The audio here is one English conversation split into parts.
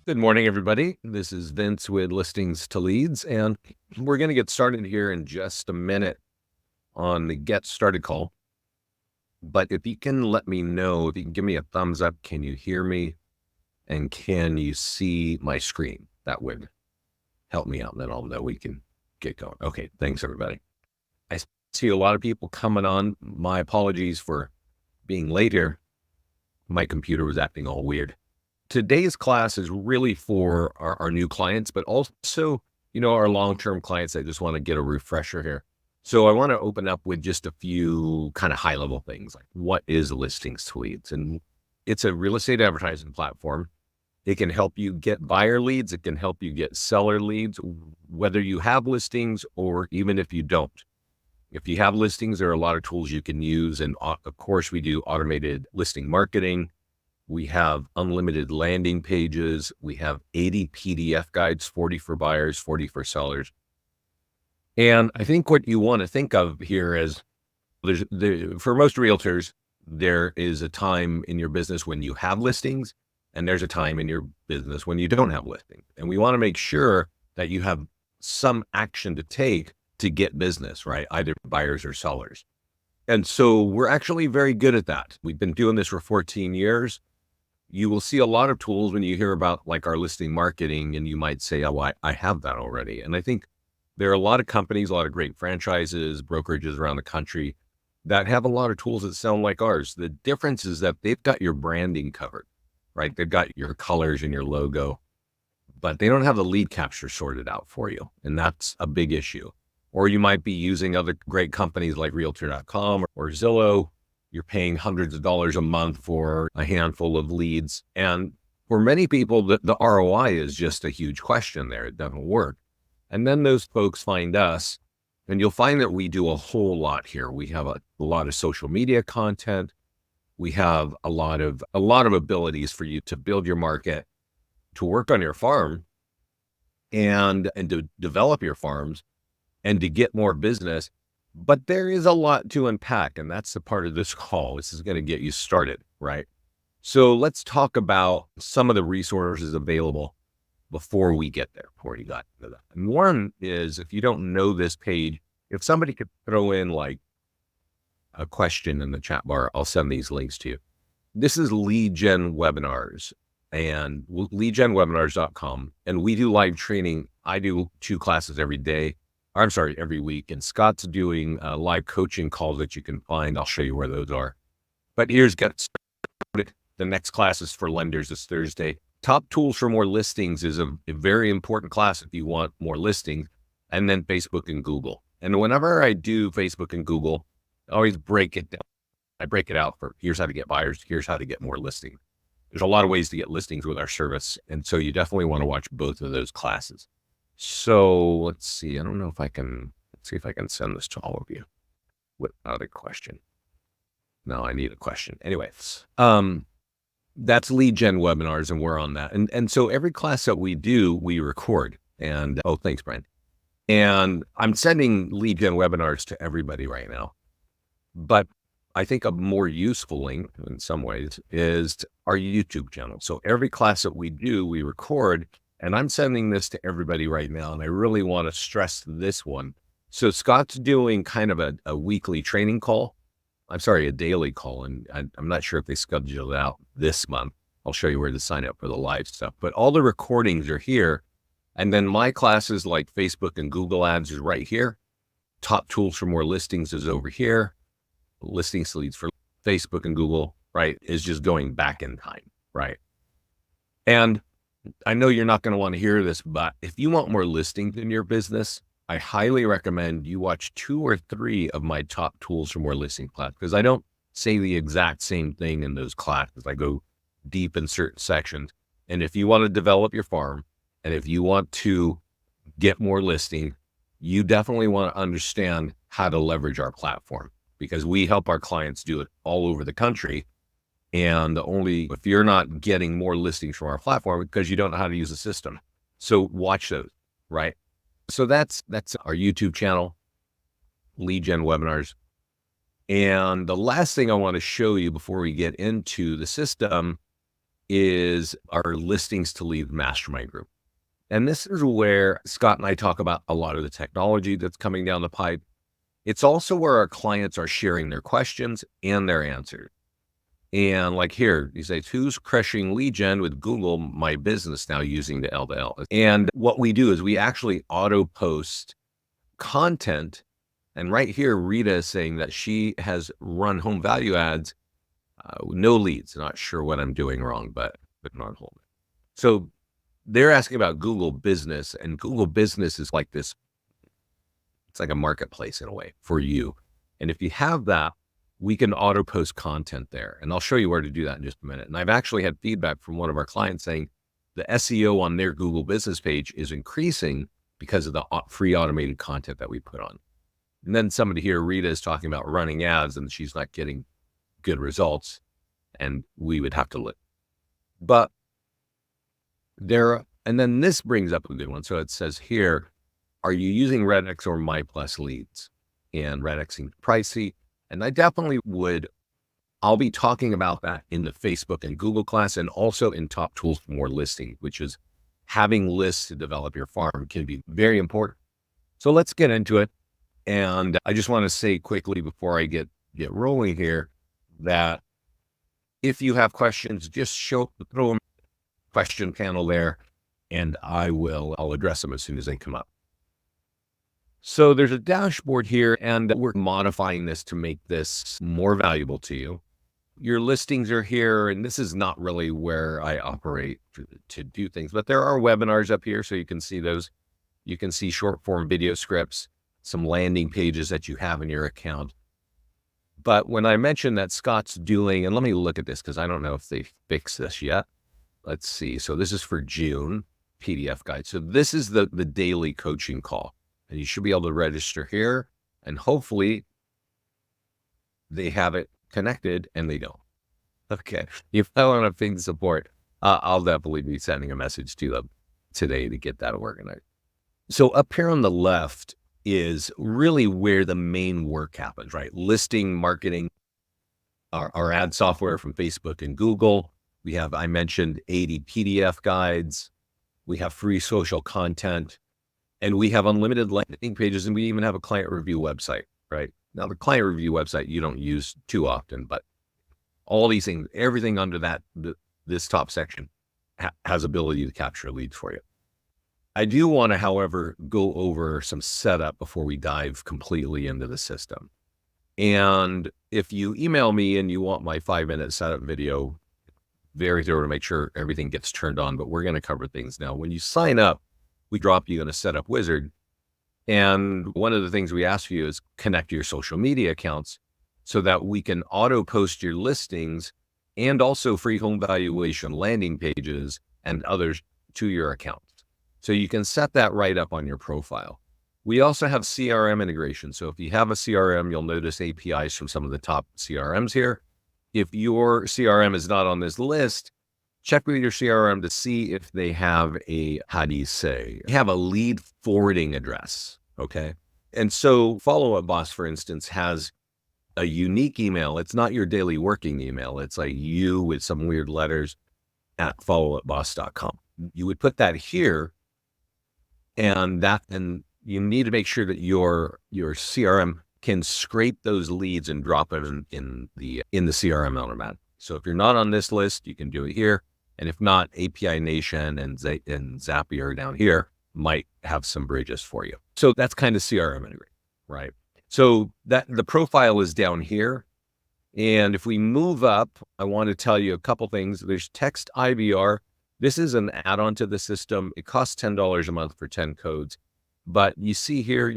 Good morning, everybody. This is Vince with Listings to Leads, and we're going to get started here in just a minute on the Get Started call. But if you can let me know, if you can give me a thumbs up, can you hear me? And can you see my screen? That would help me out, and then I'll know we can get going. Okay, thanks, everybody. I see a lot of people coming on. My apologies for being late here. My computer was acting all weird. Today's class is really for our new clients, but also, our long-term clients that just want to get a refresher here. So I want to open up with just a few kind of high-level things, like what is Listings to Leads? And it's a real estate advertising platform. It can help you get buyer leads. It can help you get seller leads, whether you have listings or even if you don't. If you have listings, there are a lot of tools you can use. And of course, we do automated listing marketing. We have unlimited landing pages. We have 80 PDF guides, 40 for buyers, 40 for sellers. And I think what you want to think of here is for most realtors, there is a time in your business when you have listings, and there's a time in your business when you don't have listings. And we want to make sure that you have some action to take to get business, right? Either buyers or sellers. And so we're actually very good at that. We've been doing this for 14 years. You will see a lot of tools when you hear about like our listing marketing, and you might say, oh, I have that already. And I think there are a lot of companies, a lot of great franchises, brokerages around the country that have a lot of tools that sound like ours. The difference is that they've got your branding covered, right? They've got your colors and your logo, but they don't have the lead capture sorted out for you. And that's a big issue. Or you might be using other great companies like Realtor.com or Zillow. You're paying hundreds of dollars a month for a handful of leads. And for many people, the ROI is just a huge question there. It doesn't work. And then those folks find us, and you'll find that we do a whole lot here. We have a lot of social media content. We have a lot of abilities for you to build your market, to work on your farm, and to develop your farms, and to get more business. But there is a lot to unpack, and that's the part of this call. This is going to get you started, right? So let's talk about some of the resources available before we get there, before you got into that. And one is, if you don't know this page, if somebody could throw in like a question in the chat bar, I'll send these links to you. This is Lead Gen Webinars and leadgenwebinars.com. And we do live training. I do 2 classes every week. And Scott's doing live coaching calls that you can find. I'll show you where those are. But here's get started. The next class is for lenders this Thursday. Top tools for more listings is a very important class if you want more listings. And then Facebook and Google. And whenever I do Facebook and Google, I always break it down. I break it out for here's how to get buyers, here's how to get more listings. There's a lot of ways to get listings with our service. And so you definitely want to watch both of those classes. So let's see. I don't know if let's see if I can send this to all of you without a question. No, I need a question. Anyway, that's Lead Gen Webinars, and we're on that. And so every class that we do, we record. And thanks, Brian. And I'm sending Lead Gen Webinars to everybody right now. But I think a more useful link in some ways is our YouTube channel. So every class that we do, we record. And I'm sending this to everybody right now, and I really want to stress this one. So Scott's doing kind of a weekly training call. I'm sorry, a daily call, and I'm not sure if they scheduled it out this month. I'll show you where to sign up for the live stuff. But all the recordings are here. And then my classes like Facebook and Google Ads is right here. Top tools for more listings is over here. Listings leads for Facebook and Google, right, is just going back in time, right? And I know you're not going to want to hear this, but if you want more listings in your business, I highly recommend you watch 2 or 3 of my top tools for more listing class, because I don't say the exact same thing in those classes. I go deep in certain sections. And if you want to develop your farm, and if you want to get more listing, you definitely want to understand how to leverage our platform, because we help our clients do it all over the country. And if you're not getting more listings from our platform, because you don't know how to use the system. So watch those, right? So that's our YouTube channel, Lead Gen Webinars. And the last thing I want to show you before we get into the system is our listings to lead mastermind group. And this is where Scott and I talk about a lot of the technology that's coming down the pipe. It's also where our clients are sharing their questions and their answers. And like here, he says, who's crushing lead gen with Google My Business now using the L2L? And what we do is we actually auto post content. And right here, Rita is saying that she has run home value ads, no leads. Not sure what I'm doing wrong, but not hold. So they're asking about Google Business, and Google Business is like this. It's like a marketplace in a way for you. And if you have that, we can auto post content there. And I'll show you where to do that in just a minute. And I've actually had feedback from one of our clients saying the SEO on their Google Business page is increasing because of the free automated content that we put on. And then somebody here, Rita, is talking about running ads and she's not getting good results. And we would have to look. But and then this brings up a good one. So it says here, are you using Redx or MyPlus leads? And Redx seems pricey. And I definitely would. I'll be talking about that in the Facebook and Google class, and also in Top Tools for More Listing, which is having lists to develop your farm can be very important. So let's get into it. And I just want to say quickly before I get rolling here that if you have questions, just throw them in the question panel there, and I'll address them as soon as they come up. So there's a dashboard here, and we're modifying this to make this more valuable to you. Your listings are here, and this is not really where I operate to do things, but there are webinars up here, so you can see those. You can see short form video scripts, some landing pages that you have in your account. But when I mentioned that Scott's doing, and let me look at this because I don't know if they fixed this yet. Let's see. So this is for June PDF guide. So this is the daily coaching call. And you should be able to register here, and hopefully they have it connected, and they don't. Okay. If I want to ping support, I'll definitely be sending a message to them today to get that organized. So up here on the left is really where the main work happens, right? Listing, marketing, our ad software from Facebook and Google. We have, I mentioned, 80 PDF guides. We have free social content. And we have unlimited landing pages, and we even have a client review website, right? Now, the client review website you don't use too often, but all these things, everything under this top section has ability to capture leads for you. I do want to, however, go over some setup before we dive completely into the system. And if you email me and you want my 5-minute setup video, very thorough to make sure everything gets turned on, but we're going to cover things now. When you sign up, we drop you in a setup wizard. And one of the things we ask you is connect your social media accounts so that we can auto post your listings and also free home valuation landing pages and others to your accounts. So you can set that right up on your profile. We also have CRM integration. So if you have a CRM, you'll notice APIs from some of the top CRMs here. If your CRM is not on this list, check with your CRM to see if they have have a lead forwarding address, okay? And so Follow Up Boss, for instance, has a unique email. It's not your daily working email. It's like you with some weird letters at followupboss.com. You would put that here, and you need to make sure that your CRM can scrape those leads and drop them in the CRM element. So if you're not on this list, you can do it here. And if not, API Nation and Zapier down here might have some bridges for you. So that's kind of CRM integration, right? So that the profile is down here. And if we move up, I want to tell you a couple things. There's Text IVR. This is an add-on to the system. It costs $10 a month for 10 codes. But you see here,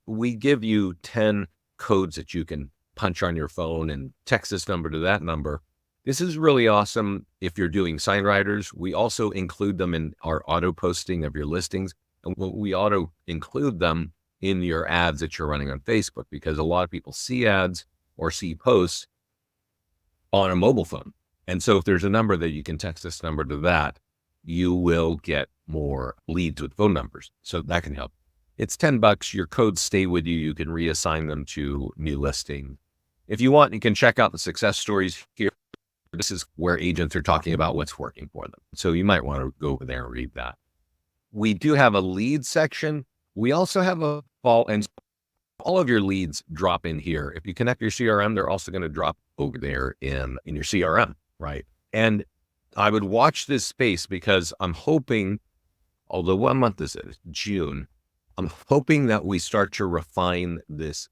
we give you 10 codes that you can punch on your phone and text this number to that number. This is really awesome if you're doing sign riders. We also include them in our auto posting of your listings. And we auto include them in your ads that you're running on Facebook, because a lot of people see ads or see posts on a mobile phone. And so if there's a number that you can text this number to that, you will get more leads with phone numbers. So that can help. It's $10. Your codes stay with you. You can reassign them to new listing. If you want, you can check out the success stories here. This is where agents are talking about what's working for them. So you might want to go over there and read that. We do have a lead section. We also have a fall, and all of your leads drop in here. If you connect your CRM, they're also going to drop over there in your CRM, right? And I would watch this space because I'm hoping, although what month is it? June. I'm hoping that we start to refine this.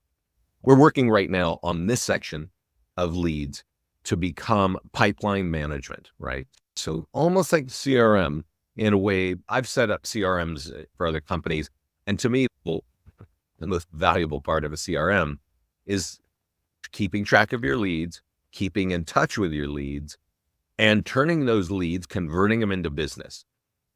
We're working right now on this section of leads to become pipeline management, right? So almost like CRM in a way. I've set up CRMs for other companies. And to me, the most valuable part of a CRM is keeping track of your leads, keeping in touch with your leads, and turning those leads, converting them into business.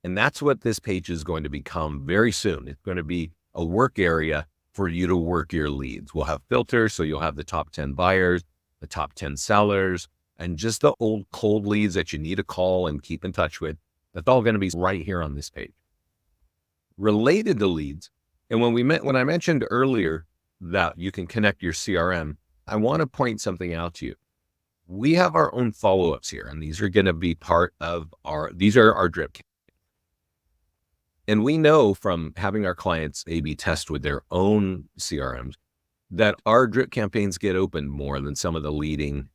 And that's what this page is going to become very soon. It's going to be a work area for you to work your leads. We'll have filters, so you'll have the top 10 buyers, the top 10 sellers, and just the old cold leads that you need to call and keep in touch with. That's all going to be right here on this page. Related to leads, and when I mentioned earlier that you can connect your CRM, I want to point something out to you. We have our own follow-ups here, and these are going to be part of these are our drip. And we know from having our clients A/B test with their own CRMs that our drip campaigns get opened more than some of the leading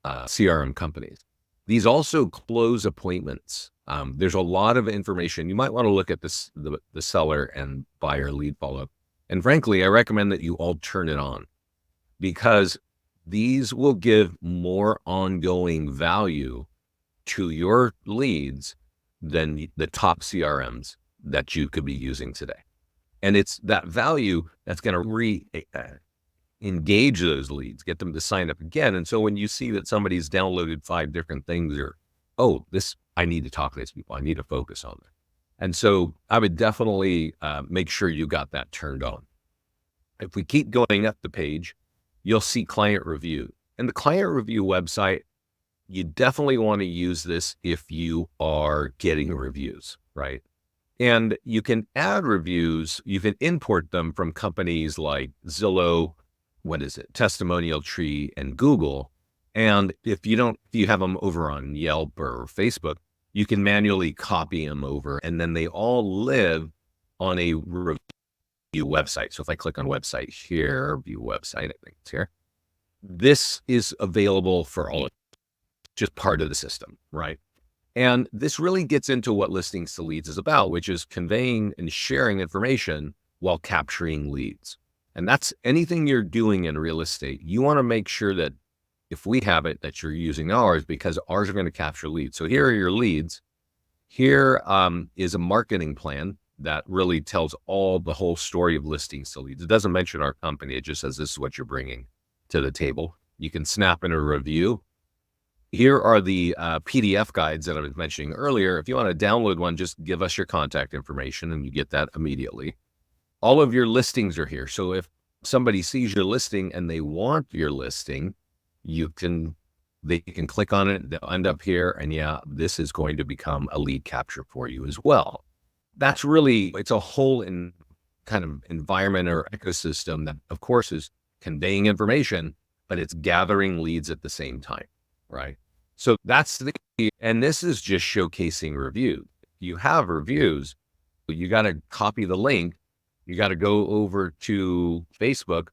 CRM companies. These also close appointments. There's a lot of information. You might want to look at this, the seller and buyer lead follow-up. And frankly, I recommend that you all turn it on because these will give more ongoing value to your leads than the top CRMs that you could be using today. And it's that value that's going to engage those leads, get them to sign up again. And so when you see that somebody's downloaded 5 different things, or, oh, I need to talk to these people, I need to focus on them. And so I would definitely make sure you got that turned on. If we keep going up the page, you'll see client review. And the client review website, you definitely want to use this if you are getting reviews, right? And you can add reviews, you can import them from companies like Zillow, Testimonial Tree, and Google. And if you have them over on Yelp or Facebook, you can manually copy them over, and then they all live on a review website. So if I click on website here, view website, I think it's here. This is available for all, just part of the system, right? And this really gets into what Listings to Leads is about, which is conveying and sharing information while capturing leads. And that's anything you're doing in real estate. You want to make sure that if we have it, that you're using ours, because ours are going to capture leads. So here are your leads. Here is a marketing plan that really tells the whole story of Listings to Leads. It doesn't mention our company. It just says this is what you're bringing to the table. You can snap in a review. Here are the PDF guides that I was mentioning earlier. If you want to download one, just give us your contact information and you get that immediately. All of your listings are here. So if somebody sees your listing and they want your listing, they can click on it, they'll end up here, and yeah, this is going to become a lead capture for you as well. That's really, it's a whole kind of environment or ecosystem that, of course, is conveying information, but it's gathering leads at the same time, right? So that's the key. And this is just showcasing reviews. You have reviews, you got to copy the link, you got to go over to Facebook,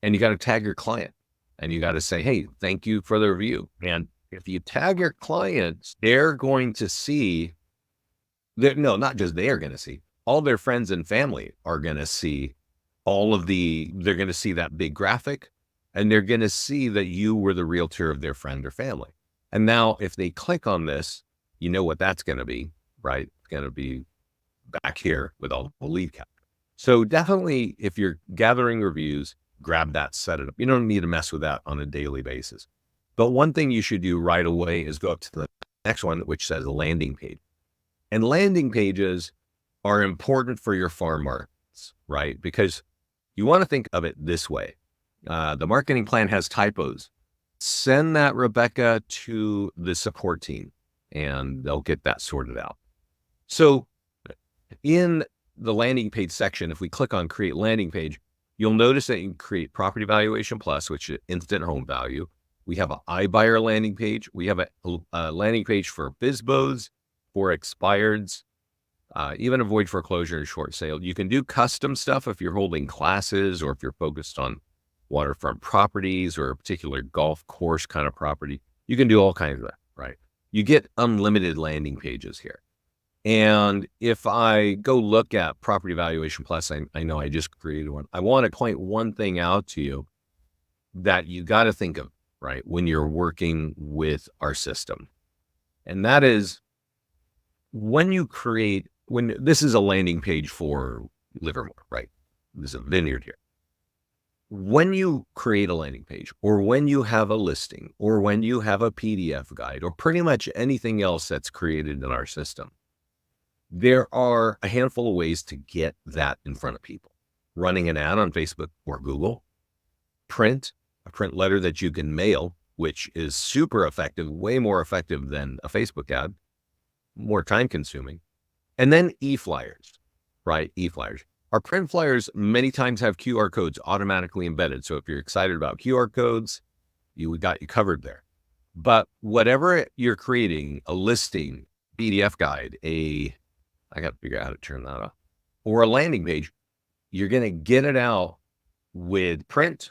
and you got to tag your client. And you got to say, hey, thank you for the review. And if you tag your clients, they're going to see not just they're going to see, all their friends and family are going to see they're going to see that big graphic, and they're going to see that you were the realtor of their friend or family. And now if they click on this, you know what that's going to be, right? It's going to be back here with all the lead capture. So definitely, if you're gathering reviews, grab that, set it up. You don't need to mess with that on a daily basis. But one thing you should do right away is go up to the next one, which says landing page. And landing pages are important for your farm markets, right? Because you want to think of it this way. The marketing plan has typos. Send that, Rebecca, to the support team, and they'll get that sorted out. So in the landing page section, if we click on create landing page, You'll notice that you can create Property Valuation Plus, which is instant home value. We have an iBuyer landing page. We have a landing page for BizBos, for expireds, even avoid foreclosure and short sale. You can do custom stuff if you're holding classes or if you're focused on waterfront properties or a particular golf course kind of property. You can do all kinds of that, right? You get unlimited landing pages here. And if I go look at Property Valuation Plus, I know I just created one. I want to point one thing out to you that you got to think of, right, when you're working with our system. And that is when this is a landing page for Livermore, right? There's a vineyard here. When you create a landing page, or when you have a listing, or when you have a PDF guide, or pretty much anything else that's created in our system, there are a handful of ways to get that in front of people. Running an ad on Facebook or Google, a print letter that you can mail, which is super effective, way more effective than a Facebook ad, more time consuming, and then e-flyers, right? E-flyers. Our print flyers many times have QR codes automatically embedded. So if you're excited about QR codes, we got you covered there. But whatever you're creating, a listing, PDF guide, I got to figure out how to turn that off, or a landing page, you're going to get it out with print,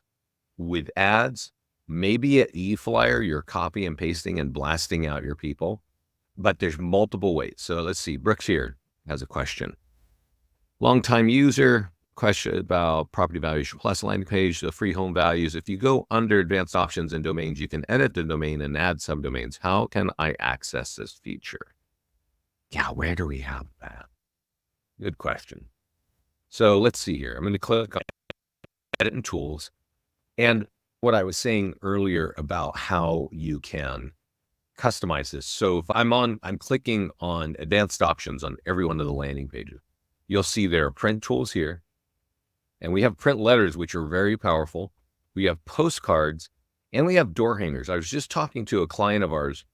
with ads, maybe an e-flyer, you're copy and pasting and blasting out your people, but there's multiple ways. So let's see, Brooks here has a question. Longtime user, question about Property Valuation Plus landing page, the free home values. If you go under advanced options and domains, you can edit the domain and add subdomains. How can I access this feature? Yeah, where do we have that? Good question. So let's see here. I'm going to click on Edit and Tools. And what I was saying earlier about how you can customize this. So if I'm clicking on advanced options on every one of the landing pages, you'll see there are print tools here. And we have print letters, which are very powerful. We have postcards and we have door hangers. I was just talking to a client of ours,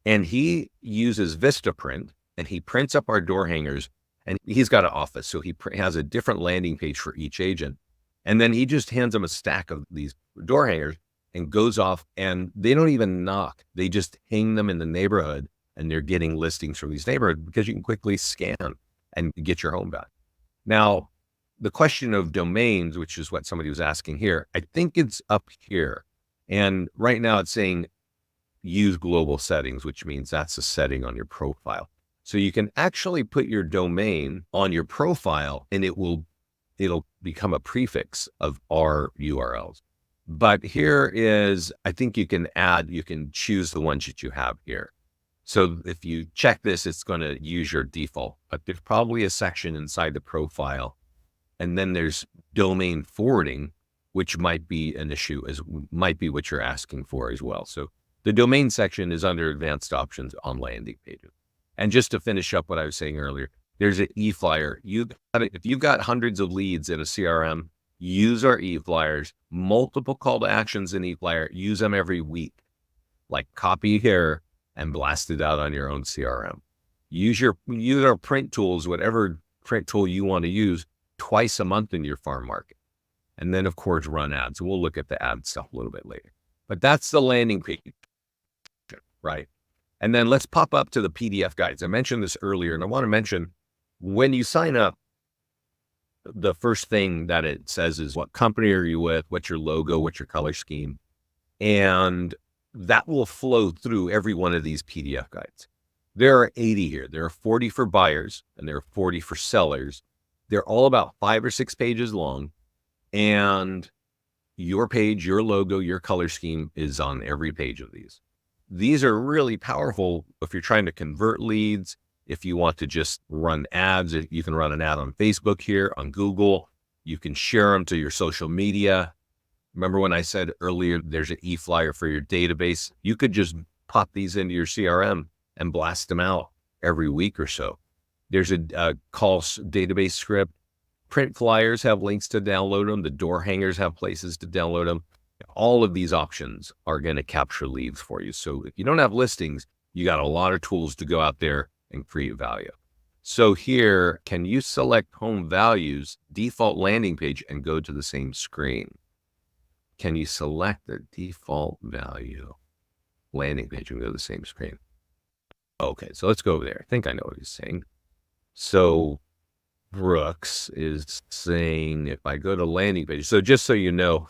and he uses Vistaprint, and he prints up our door hangers, and he's got an office. So he has a different landing page for each agent. And then he just hands them a stack of these door hangers and goes off, and they don't even knock. They just hang them in the neighborhood, and they're getting listings from these neighborhoods because you can quickly scan and get your home back. Now, the question of domains, which is what somebody was asking here, I think it's up here. And right now it's saying use global settings, which means that's a setting on your profile. So you can actually put your domain on your profile, and it'll become a prefix of our URLs. But here is, I think you can choose the ones that you have here. So if you check this, it's going to use your default, but there's probably a section inside the profile. And then there's domain forwarding, which might be an issue, might be what you're asking for as well. So the domain section is under advanced options on landing pages. And just to finish up what I was saying earlier, there's an e-flyer. If you've got hundreds of leads in a CRM, use our e-flyers, multiple call to actions in e-flyer, use them every week, like copy here and blast it out on your own CRM. Use our print tools, whatever print tool you want to use, twice a month in your farm market. And then of course, run ads. We'll look at the ad stuff a little bit later, but that's the landing page, right? And then let's pop up to the PDF guides. I mentioned this earlier, and I want to mention when you sign up, the first thing that it says is what company are you with, what's your logo, what's your color scheme, and that will flow through every one of these PDF guides. There are 80 here. There are 40 for buyers and there are 40 for sellers. They're all about 5 or 6 pages long, and your page, your logo, your color scheme is on every page of these. These are really powerful if you're trying to convert leads. If you want to just run ads, you can run an ad on Facebook here, on Google. You can share them to your social media. Remember when I said earlier, there's an e-flyer for your database? You could just pop these into your CRM and blast them out every week or so. There's a call database script. Print flyers have links to download them. The door hangers have places to download them. All of these options are going to capture leads for you. So if you don't have listings, you got a lot of tools to go out there and create value. So here, can you select home values, default landing page, and go to the same screen? Can you select the default value landing page and go to the same screen? Okay, so let's go over there. I think I know what he's saying. So Brooks is saying if I go to landing page, so just so you know,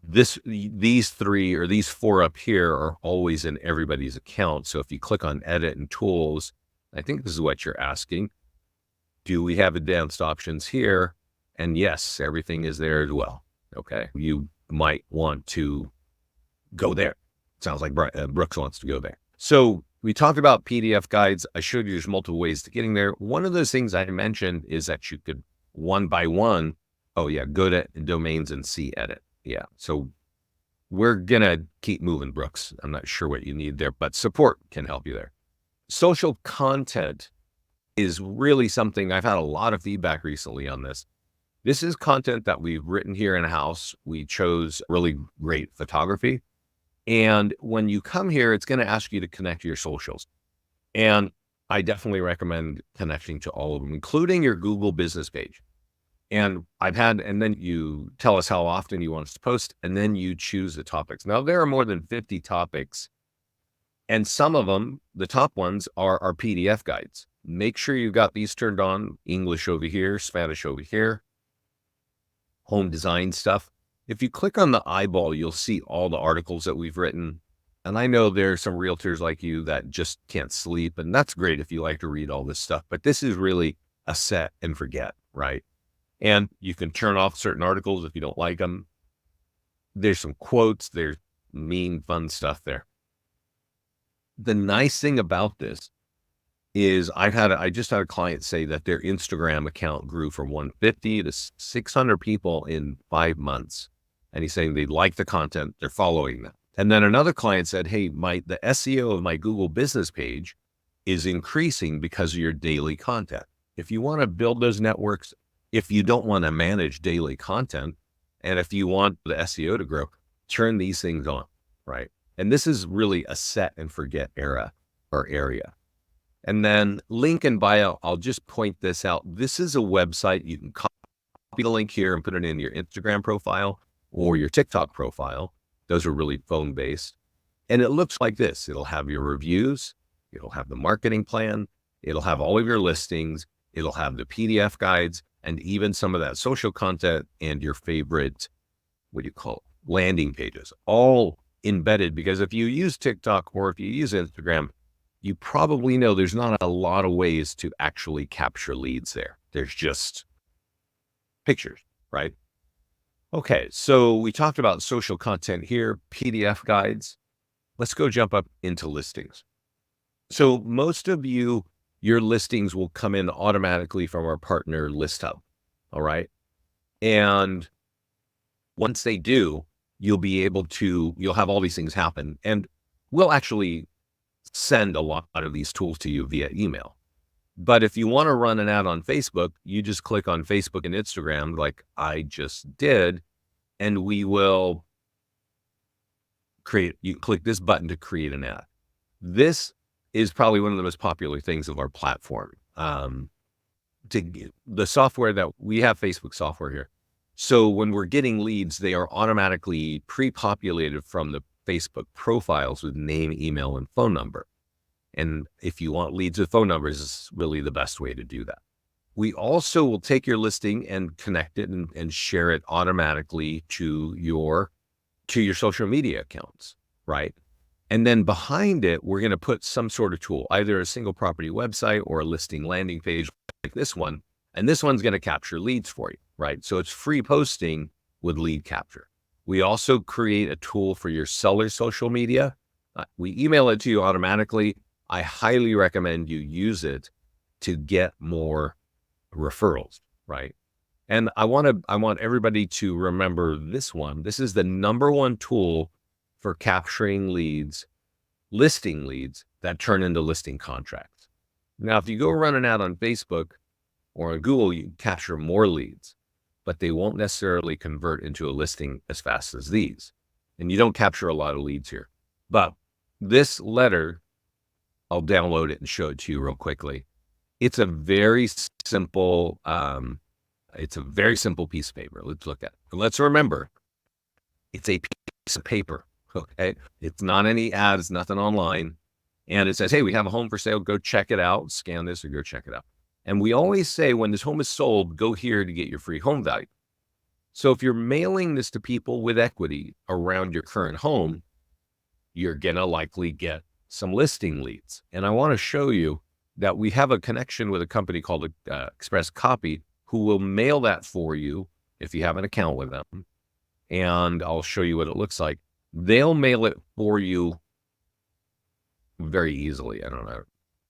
these three or these four up here are always in everybody's account. So if you click on edit and tools, I think this is what you're asking. Do we have advanced options here? And yes, everything is there as well. Okay. You might want to go there. Sounds like Brooks wants to go there. So we talked about PDF guides. I showed you there's multiple ways to getting there. One of those things I mentioned is that you could one by one, go to domains and see edit. Yeah. So we're going to keep moving, Brooks. I'm not sure what you need there, but support can help you there. Social content is really something I've had a lot of feedback recently on this. This is content that we've written here in-house. We chose really great photography. And when you come here, it's going to ask you to connect to your socials. And I definitely recommend connecting to all of them, including your Google business page. And then you tell us how often you want us to post, and then you choose the topics. Now, there are more than 50 topics, and some of them, the top ones, are our PDF guides. Make sure you've got these turned on, English over here, Spanish over here, home design stuff. If you click on the eyeball, you'll see all the articles that we've written. And I know there are some realtors like you that just can't sleep, and that's great if you like to read all this stuff, but this is really a set and forget, right? And you can turn off certain articles if you don't like them. There's some quotes, there's mean, fun stuff there. The nice thing about this is I just had a client say that their Instagram account grew from 150 to 600 people in 5 months. And he's saying they like the content, they're following that. And then another client said, hey, the SEO of my Google business page is increasing because of your daily content. If you want to build those networks, if you don't want to manage daily content, and if you want the SEO to grow, turn these things on, right? And this is really a set and forget era or area. And then link in bio, I'll just point this out. This is a website. You can copy the link here and put it in your Instagram profile or your TikTok profile. Those are really phone-based. And it looks like this. It'll have your reviews. It'll have the marketing plan. It'll have all of your listings. It'll have the PDF guides and even some of that social content and your favorite, landing pages, all embedded. Because if you use TikTok or if you use Instagram, you probably know there's not a lot of ways to actually capture leads there. There's just pictures, right? Okay, so we talked about social content here, PDF guides. Let's go jump up into listings. So most of you, your listings will come in automatically from our partner List Hub, all right? And once they do, you'll have all these things happen. And we'll actually send a lot of these tools to you via email. But if you want to run an ad on Facebook, you just click on Facebook and Instagram like I just did, and we will you click this button to create an ad. This is probably one of the most popular things of our platform. The software that we have, Facebook software here. So when we're getting leads, they are automatically pre-populated from the Facebook profiles with name, email, and phone number. And if you want leads with phone numbers, it's really the best way to do that. We also will take your listing and connect it and share it automatically to your social media accounts, right? And then behind it, we're going to put some sort of tool, either a single property website or a listing landing page like this one. And this one's going to capture leads for you, right? So it's free posting with lead capture. We also create a tool for your seller's social media. We email it to you automatically. I highly recommend you use it to get more referrals, right? And I want everybody to remember this one. This is the #1 tool for capturing leads, listing leads that turn into listing contracts. Now, if you go run an ad on Facebook or on Google, you capture more leads, but they won't necessarily convert into a listing as fast as these. And you don't capture a lot of leads here. But this letter, I'll download it and show it to you real quickly. It's a very simple, it's a very simple piece of paper. Let's look at it. Let's remember, it's a piece of paper, okay? It's not any ads, nothing online. And it says, hey, we have a home for sale. Go check it out. Scan this or go check it out. And we always say when this home is sold, go here to get your free home value. So if you're mailing this to people with equity around your current home, you're going to likely get some listing leads. And I want to show you that we have a connection with a company called Express Copy who will mail that for you if you have an account with them. And I'll show you what it looks like. They'll mail it for you very easily. I don't know,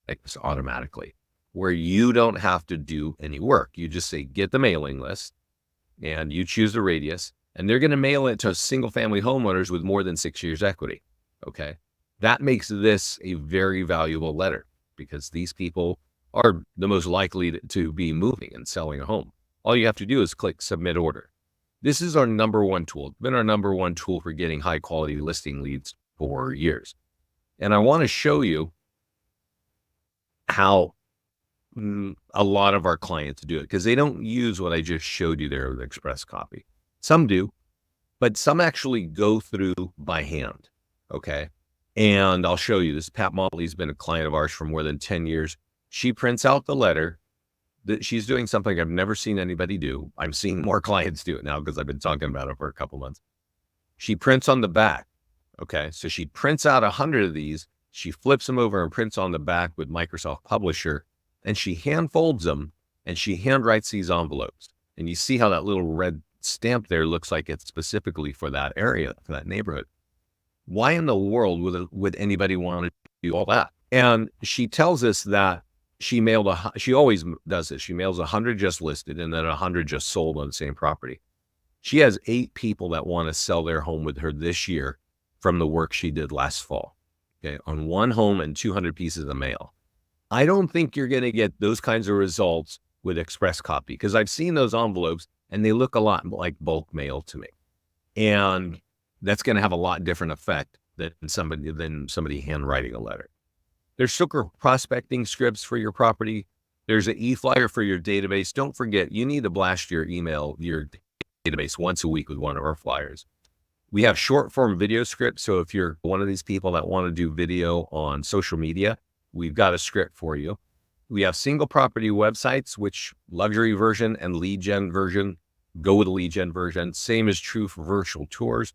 like this automatically, where you don't have to do any work. You just say, get the mailing list and you choose the radius, and they're going to mail it to single family homeowners with more than 6 years equity. Okay. That makes this a very valuable letter because these people are the most likely to be moving and selling a home. All you have to do is click submit order. This is our number one tool. It's been our number one tool for getting high quality listing leads for years. And I want to show you how a lot of our clients do it because they don't use what I just showed you there with Express Copy. Some do, but some actually go through by hand. Okay. And I'll show you this. Pat Motley's been a client of ours for more than 10 years. She prints out the letter. That she's doing something I've never seen anybody do. I'm seeing more clients do it now because I've been talking about it for a couple months. She prints on the back. Okay. So she prints out 100 of these. She flips them over and prints on the back with Microsoft Publisher, and she hand folds them and she hand writes these envelopes. And you see how that little red stamp there looks like it's specifically for that area, for that neighborhood. Why in the world would anybody want to do all that? And she tells us that she always does this. She mails 100 just listed and then 100 just sold on the same property. She has 8 people that want to sell their home with her this year from the work she did last fall. Okay, on one home and 200 pieces of mail. I don't think you're going to get those kinds of results with Express Copy because I've seen those envelopes and they look a lot like bulk mail to me. And that's going to have a lot different effect than somebody handwriting a letter. There's sugar prospecting scripts for your property. There's an e-flyer for your database. Don't forget, you need to blast your database once a week with one of our flyers. We have short form video scripts. So if you're one of these people that want to do video on social media, we've got a script for you. We have single property websites, which luxury version and lead gen version, go with the lead gen version. Same is true for virtual tours.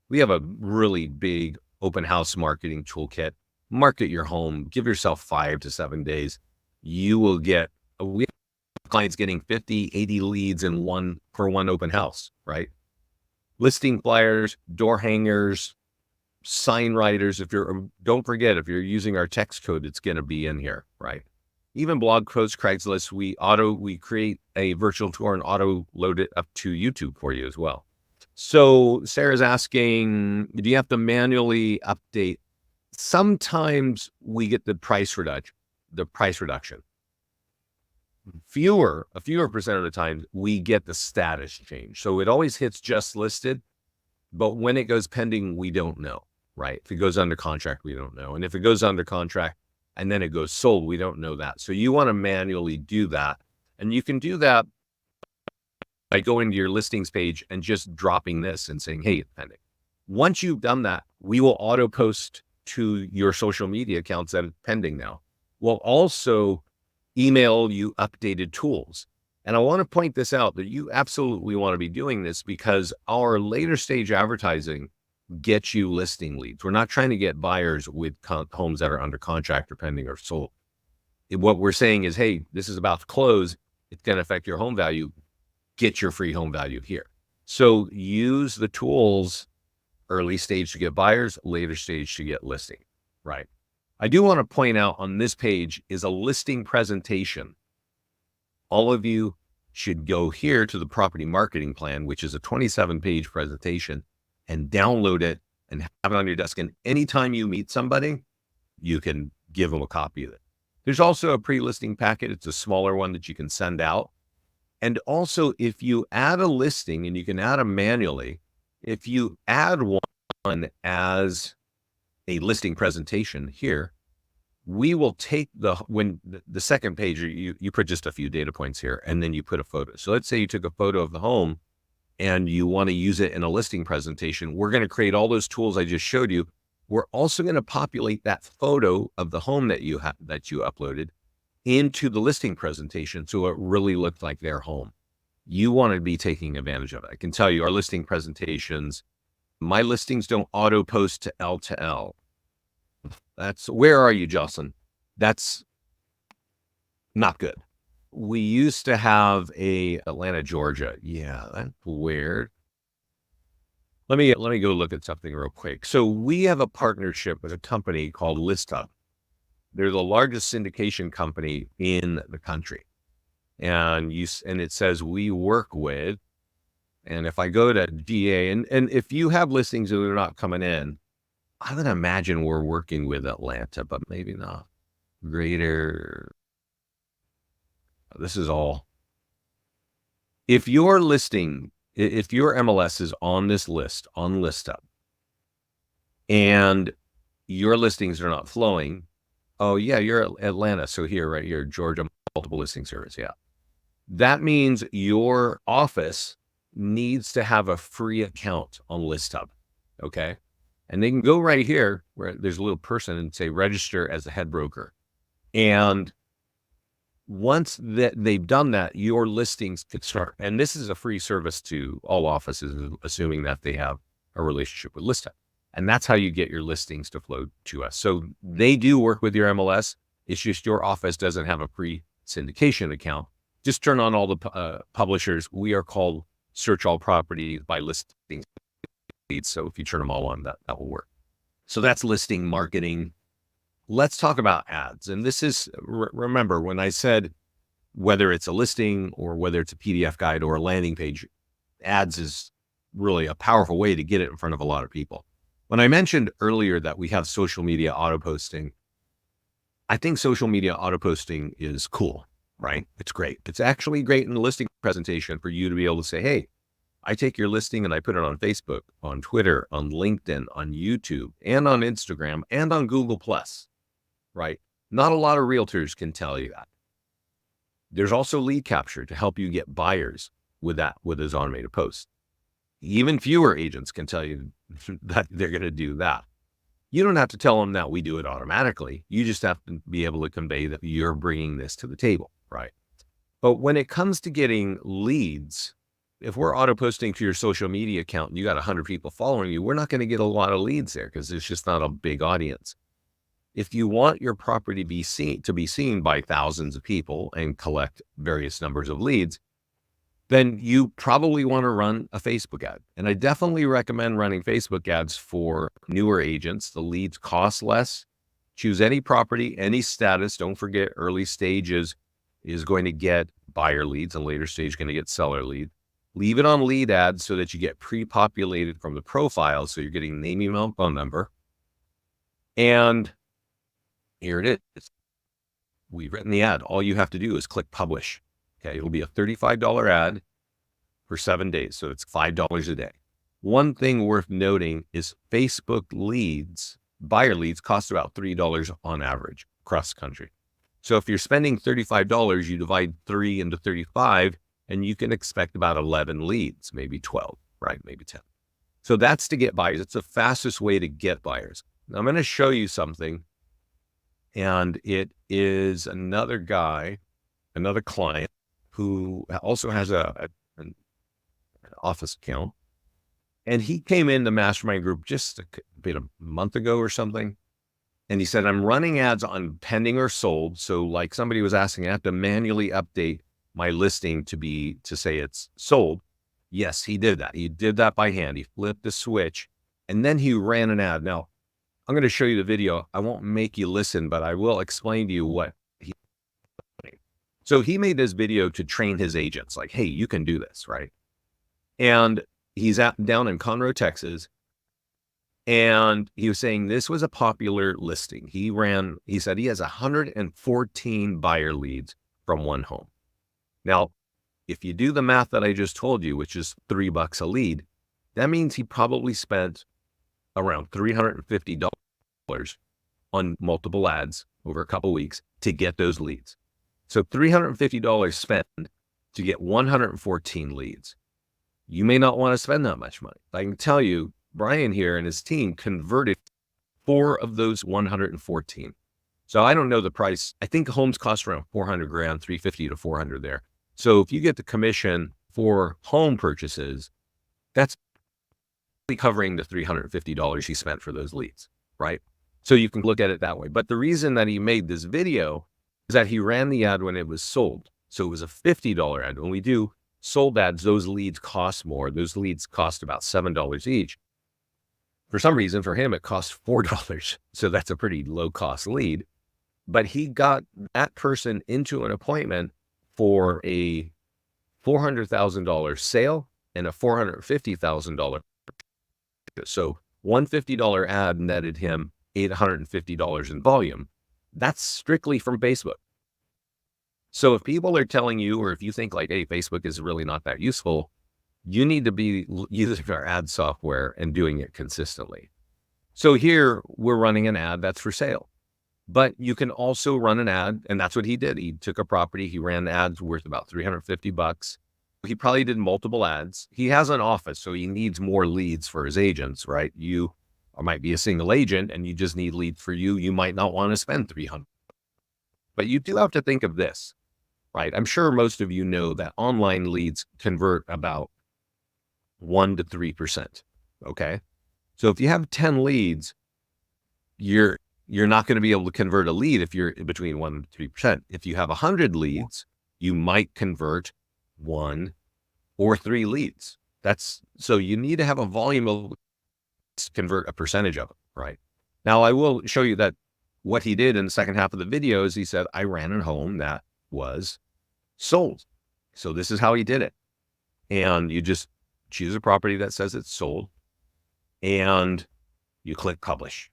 We have a really big open house marketing toolkit. Market your home, give yourself 5 to 7 days. You will get, we have clients getting 50, 80 leads for one open house, right? Listing flyers, door hangers, sign writers. Don't forget, if you're using our text code, it's going to be in here, right? Even blog posts, Craigslist, we create a virtual tour and auto load it up to YouTube for you as well. So Sarah's asking, do you have to manually update? Sometimes we get the price reduction. A fewer percent of the time we get the status change. So it always hits just listed, but when it goes pending, we don't know, right? If it goes under contract, we don't know. And if it goes under contract and then it goes sold, we don't know that. So you want to manually do that. And you can do that by going to your listings page and just dropping this and saying, hey, it's pending. Once you've done that, we will auto post to your social media accounts that it's pending now. We'll also email you updated tools. And I want to point this out that you absolutely want to be doing this because our later stage advertising gets you listing leads. We're not trying to get buyers with homes that are under contract or pending or sold. What we're saying is, hey, this is about to close. It's going to affect your home value. Get your free home value here. So use the tools early stage to get buyers, later stage to get listing, right? I do want to point out on this page is a listing presentation. All of you should go here to the property marketing plan, which is a 27-page presentation, and download it and have it on your desk. And anytime you meet somebody, you can give them a copy of it. There's also a pre-listing packet. It's a smaller one that you can send out. And also if you add a listing, and you can add them manually, if you add one as a listing presentation here, we will take the second page, you put just a few data points here, and then you put a photo. So let's say you took a photo of the home and you want to use it in a listing presentation. We're going to create all those tools I just showed you. We're also going to populate that photo of the home that you uploaded into the listing presentation, so it really looked like their home. You want to be taking advantage of it. I can tell you, our listing presentations, my listings don't auto post to L. Where are you, Jocelyn? That's not good. We used to have a Atlanta, Georgia. Yeah, that's weird. Let me go look at something real quick. So we have a partnership with a company called ListHub. They're the largest syndication company in the country. And it says we work with, and if I go to GA, and if you have listings that are not coming in, I would imagine we're working with Atlanta, but maybe not. Greater. This is all. If your MLS is on this list, on ListHub, and your listings are not flowing, oh yeah, you're Atlanta. So here, right here, Georgia multiple listing service. Yeah. That means your office needs to have a free account on ListHub. Okay. And they can go right here where there's a little person and say register as a head broker. And once that they've done that, your listings could start. And this is a free service to all offices, assuming that they have a relationship with ListHub. And that's how you get your listings to flow to us. So they do work with your MLS. It's just your office doesn't have a free syndication account. Just turn on all the publishers. We are called search all properties by listings. So if you turn them all on, that will work. So that's listing marketing. Let's talk about ads. And this is, remember when I said, whether it's a listing or whether it's a PDF guide or a landing page, ads is really a powerful way to get it in front of a lot of people. When I mentioned earlier that we have social media auto posting, I think social media auto posting is cool, right? It's great. It's actually great in the listing presentation for you to be able to say, hey, I take your listing and I put it on Facebook, on Twitter, on LinkedIn, on YouTube, and on Instagram, and on Google+, right? Not a lot of realtors can tell you that. There's also lead capture to help you get buyers with those automated posts. Even fewer agents can tell you that they're going to do that. You don't have to tell them that we do it automatically. You just have to be able to convey that you're bringing this to the table, right? But when it comes to getting leads, if we're auto posting to your social media account and you got 100 people following you, we're not going to get a lot of leads there because there's just not a big audience. If you want your property to be seen by thousands of people and collect various numbers of leads, then you probably want to run a Facebook ad. And I definitely recommend running Facebook ads for newer agents. The leads cost less. Choose any property, any status. Don't forget, early stages is going to get buyer leads and later stage going to get seller leads. Leave it on lead ads so that you get pre-populated from the profile. So you're getting name, email, phone number. And here it is. We've written the ad. All you have to do is click publish. Okay. It'll be a $35 ad for 7 days. So it's $5 a day. One thing worth noting is Facebook leads, buyer leads, cost about $3 on average across the country. So if you're spending $35, you divide 3 into 35, and you can expect about 11 leads, maybe 12, right? Maybe 10. So that's to get buyers. It's the fastest way to get buyers. Now I'm going to show you something. And it is another guy, another client who also has an office account. And he came in the Mastermind group just a month ago or something. And he said, I'm running ads on pending or sold. So like somebody was asking, I have to manually update my listing to say it's sold. Yes, he did that. He did that by hand. He flipped the switch and then he ran an ad. Now, I'm going to show you the video. I won't make you listen, but I will explain to you what he's doing. So he made this video to train his agents like, hey, you can do this, right? And he's down in Conroe, Texas. And he was saying this was a popular listing. He said he has 114 buyer leads from one home. Now, if you do the math that I just told you, which is $3 a lead, that means he probably spent around $350 on multiple ads over a couple weeks to get those leads. So $350 spent to get 114 leads. You may not want to spend that much money. I can tell you, Brian here and his team converted 4 of those 114. So I don't know the price. I think homes cost around 400 grand, 350 to 400 there. So if you get the commission for home purchases, that's covering the $350 he spent for those leads, right? So you can look at it that way. But the reason that he made this video is that he ran the ad when it was sold. So it was a $50 ad. When we do sold ads, those leads cost more. Those leads cost about $7 each. For some reason, for him, it cost $4. So that's a pretty low cost lead. But he got that person into an appointment for a $400,000 sale and a $450,000. So $150 ad netted him $850 in volume. That's strictly from Facebook. So if people are telling you, or if you think like, hey, Facebook is really not that useful, you need to be using our ad software and doing it consistently. So here we're running an ad that's for sale, but you can also run an ad. And that's what he did. He took a property, he ran ads worth about $350. He probably did multiple ads. He has an office, so he needs more leads for his agents, right? You might be a single agent and you just need leads for you. You might not want to spend $300. But you do have to think of this, right? I'm sure most of you know that online leads convert about 1 to 3%. Okay. So if you have 10 leads, you're not going to be able to convert a lead if you're between 1 and 3%. If you have 100 leads, you might convert 1 or 3 leads. So you need to have a volume of convert a percentage of it, right? Now I will show you that what he did in the second half of the video is he said, I ran a home that was sold. So this is how he did it. And you just choose a property that says it's sold and you click publish.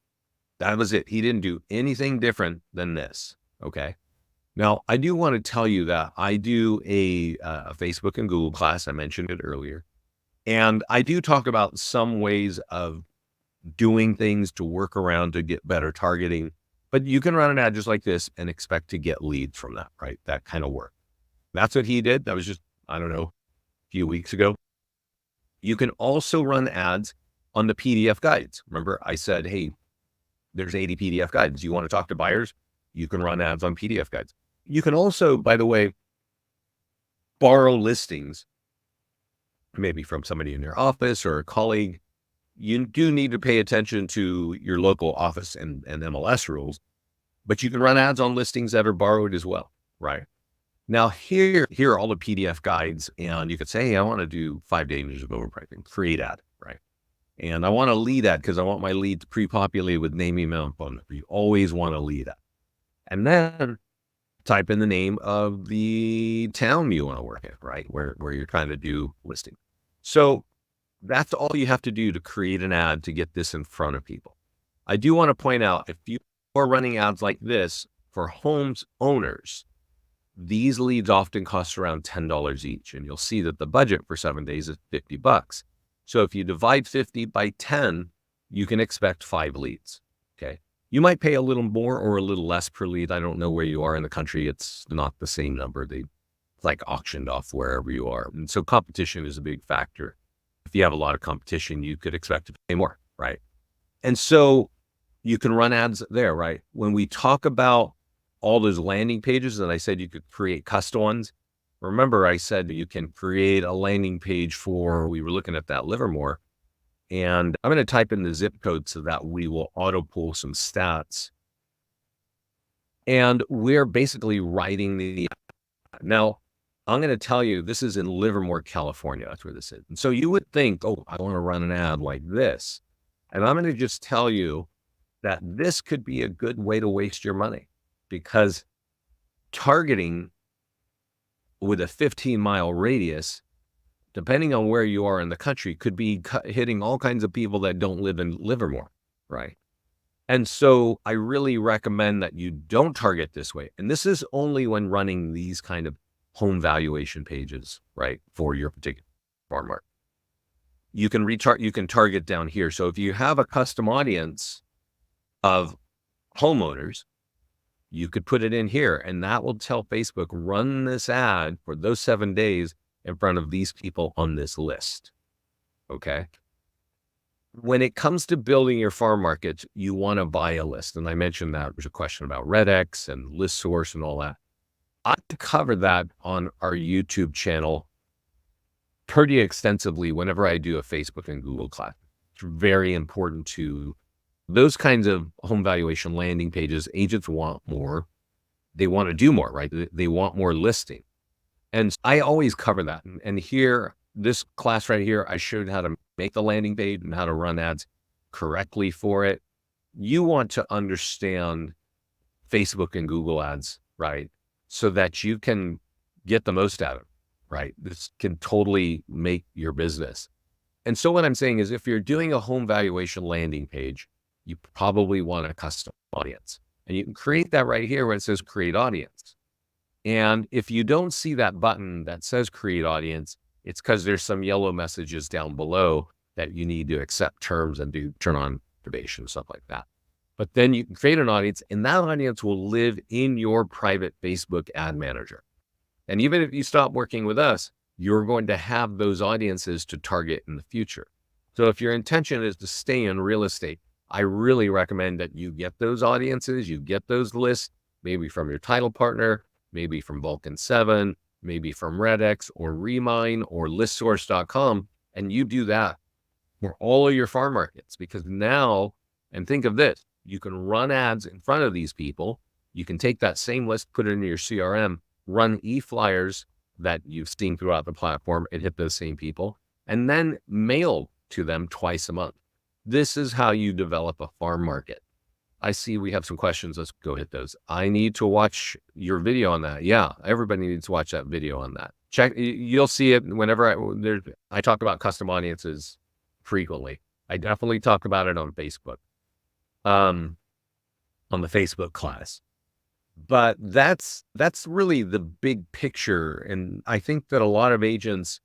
That was it. He didn't do anything different than this. Okay. Now I do want to tell you that I do a Facebook and Google class. I mentioned it earlier. And I do talk about some ways of doing things to work around to get better targeting, but you can run an ad just like this and expect to get leads from that, right? That kind of work. That's what he did. That was just, I don't know, a few weeks ago. You can also run ads on the PDF guides. Remember I said, hey, there's 80 PDF guides. You want to talk to buyers? You can run ads on PDF guides. You can also, by the way, borrow listings, maybe from somebody in your office or a colleague. You do need to pay attention to your local office and MLS rules, but you can run ads on listings that are borrowed as well, right? Now here are all the PDF guides, and you could say, hey, I want to do 5 dangers of overpricing, create ad, right? And I want to lead ad because I want my lead to pre-populate with name, email, and phone number. You always want to lead ad. And then type in the name of the town you want to work in, right? Where you're trying to do listing. So that's all you have to do to create an ad to get this in front of people. I do want to point out, if you are running ads like this for homes owners, these leads often cost around $10 each. And you'll see that the budget for 7 days is $50. So if you divide 50 by 10, you can expect 5 leads. Okay. You might pay a little more or a little less per lead. I don't know where you are in the country. It's not the same number. They like auctioned off wherever you are. And so competition is a big factor. If you have a lot of competition, you could expect to pay more, right? And so you can run ads there, right? When we talk about all those landing pages, and I said you could create custom ones. Remember, I said you can create a landing page for, we were looking at that Livermore, and I'm going to type in the zip code so that we will auto pull some stats. And we're basically writing the, now I'm going to tell you, this is in Livermore, California. That's where this is. And so you would think, oh, I want to run an ad like this. And I'm going to just tell you that this could be a good way to waste your money, because targeting with a 15-mile radius, depending on where you are in the country, could be hitting all kinds of people that don't live in Livermore, right? And so I really recommend that you don't target this way. And this is only when running these kind of home valuation pages, right, for your particular farm market. You can target down here. So if you have a custom audience of homeowners, you could put it in here and that will tell Facebook, run this ad for those 7 days in front of these people on this list. Okay. When it comes to building your farm markets, you want to buy a list. And I mentioned that there's a question about RedX and list source and all that. I cover that on our YouTube channel pretty extensively whenever I do a Facebook and Google class. It's very important to those kinds of home valuation landing pages. Agents want more. They want to do more, right? They want more listing. And I always cover that. And here, this class right here, I showed how to make the landing page and how to run ads correctly for it. You want to understand Facebook and Google ads, right? So that you can get the most out of it, right? This can totally make your business. And so what I'm saying is if you're doing a home valuation landing page, you probably want a custom audience. And you can create that right here where it says create audience. And if you don't see that button that says create audience, it's because there's some yellow messages down below that you need to accept terms and do turn on probation, stuff like that. But then you can create an audience and that audience will live in your private Facebook ad manager. And even if you stop working with us, you're going to have those audiences to target in the future. So if your intention is to stay in real estate, I really recommend that you get those audiences, you get those lists, maybe from your title partner, maybe from Vulcan 7, maybe from RedX or Remine or listsource.com, and you do that for all of your farm markets. Because now, and think of this, you can run ads in front of these people. You can take that same list, put it into your CRM, run e-flyers that you've seen throughout the platform and hit those same people, and then mail to them twice a month. This is how you develop a farm market. I see we have some questions. Let's go hit those. I need to watch your video on that. Yeah, everybody needs to watch that video on that. Check, you'll see it whenever I talk about custom audiences frequently. I definitely talk about it on Facebook, on the Facebook class. But that's really the big picture. And I think that a lot of agents,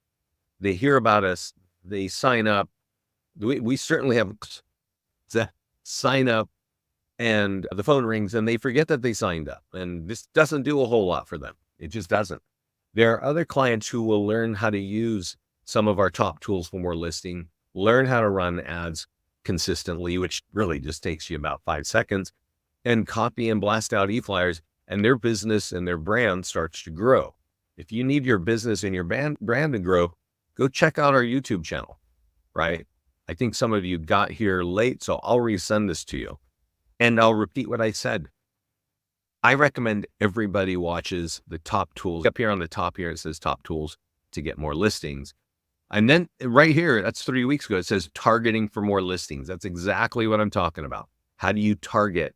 they hear about us, they sign up. We certainly have sign up and the phone rings and they forget that they signed up. And this doesn't do a whole lot for them. It just doesn't. There are other clients who will learn how to use some of our top tools for more listing, learn how to run ads consistently, which really just takes you about 5 seconds, and copy and blast out e-flyers, and their business and their brand starts to grow. If you need your business and your brand to grow, go check out our YouTube channel, right? I think some of you got here late, so I'll resend this to you. And I'll repeat what I said. I recommend everybody watches the top tools. Up here on the top here, it says top tools to get more listings. And then right here, that's 3 weeks ago, it says targeting for more listings. That's exactly what I'm talking about. How do you target?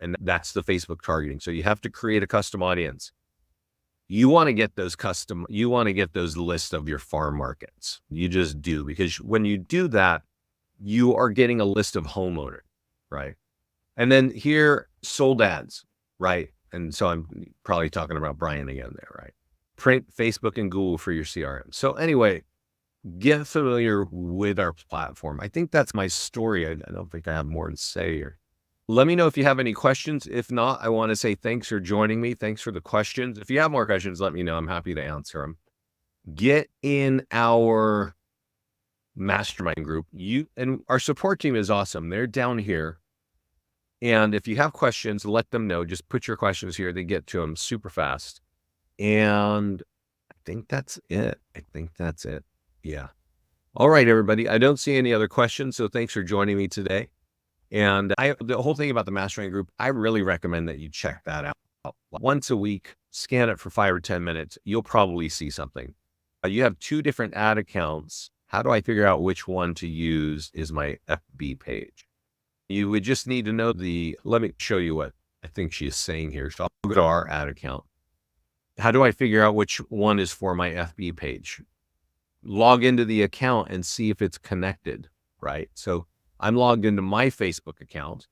And that's the Facebook targeting. So you have to create a custom audience. You want to get those lists of your farm markets. You just do, because when you do that, you are getting a list of homeowners, right? And then here, sold ads, right? And so I'm probably talking about Brian again there, right? Print Facebook and Google for your CRM. So anyway, get familiar with our platform. I think that's my story. I don't think I have more to say here. Let me know if you have any questions. If not, I want to say thanks for joining me. Thanks for the questions. If you have more questions, let me know. I'm happy to answer them. Get in our mastermind group. And our support team is awesome. They're down here. And if you have questions, let them know. Just put your questions here. They get to them super fast. And I think that's it. Yeah. All right, everybody. I don't see any other questions. So thanks for joining me today. And the whole thing about the mastermind group, I really recommend that you check that out. Once a week, scan it for 5 or 10 minutes. You'll probably see something. You have 2 different ad accounts. How do I figure out which one to use is my FB page? You would just need to know let me show you what I think she is saying here. So I'll go to our ad account. How do I figure out which one is for my FB page? Log into the account and see if it's connected, right? So I'm logged into my Facebook account.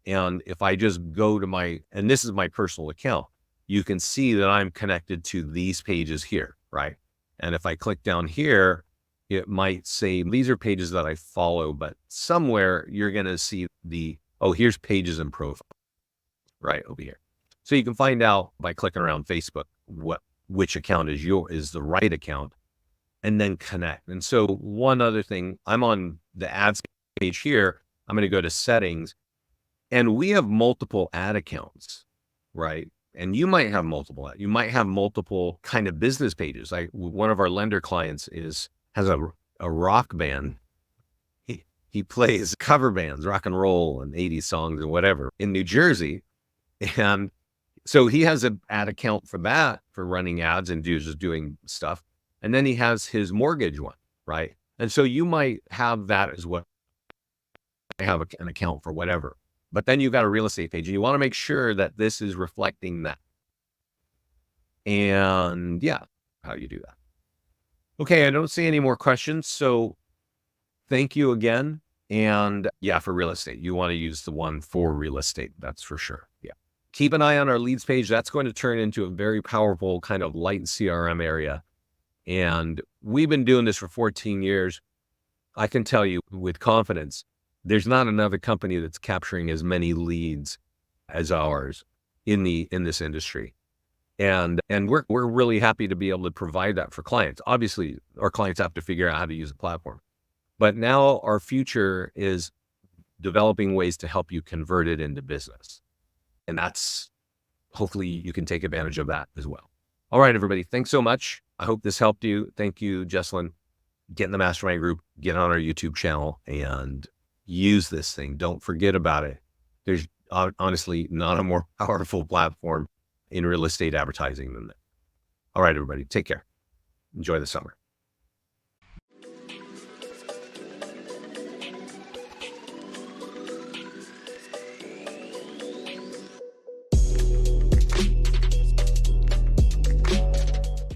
And if I just go to and this is my personal account, you can see that I'm connected to these pages here, right? And if I click down here, it might say, these are pages that I follow, but somewhere you're going to see the Oh, here's pages and profile right over here. So you can find out by clicking around Facebook which account is the right account, and then connect. And so one other thing, I'm on the ads page here. I'm going to go to settings, and we have multiple ad accounts, right? And you might have multiple kind of business pages. Like one of our lender clients has a rock band. He plays cover bands, rock and roll and 80s songs and whatever in New Jersey. And so he has an ad account for that, for running ads and just doing stuff. And then he has his mortgage one, right? And so you might have that as well. I have an account for whatever. But then you've got a real estate page, and you want to make sure that this is reflecting that. And yeah, how you do that. Okay, I don't see any more questions. So thank you again. And yeah, for real estate, you want to use the one for real estate. That's for sure. Yeah. Keep an eye on our leads page. That's going to turn into a very powerful kind of light CRM area. And we've been doing this for 14 years. I can tell you with confidence, there's not another company that's capturing as many leads as ours in this industry. And we're really happy to be able to provide that for clients. Obviously, our clients have to figure out how to use the platform. But now our future is developing ways to help you convert it into business. And that's, hopefully you can take advantage of that as well. All right, everybody. Thanks so much. I hope this helped you. Thank you, Jesselyn. Get in the Mastermind group, get on our YouTube channel, and use this thing. Don't forget about it. There's honestly not a more powerful platform in real estate advertising than that. All right, everybody. Take care. Enjoy the summer.